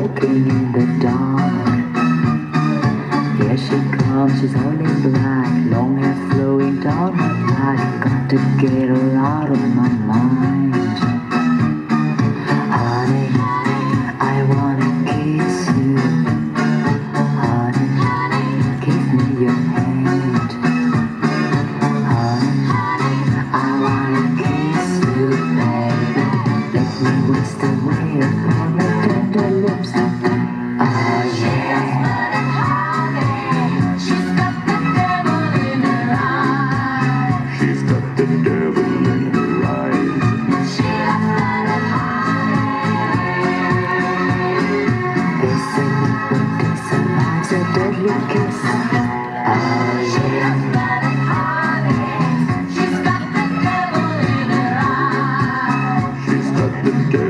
walking in the dark. Here she comes, she's all in black, long hair flowing down her back. Got to get her out of my mind. Honey, I wanna kiss you. Honey, give me your hand. Honey, I wanna kiss you, baby. Let me waste away upon your tender lips. Oh yeah. She's got the devil in her eyes. She's got the devil in her eyes. She loves that They say nobody survives a deadly kiss. Oh yeah. She's got the devil in her eyes. She's got the devil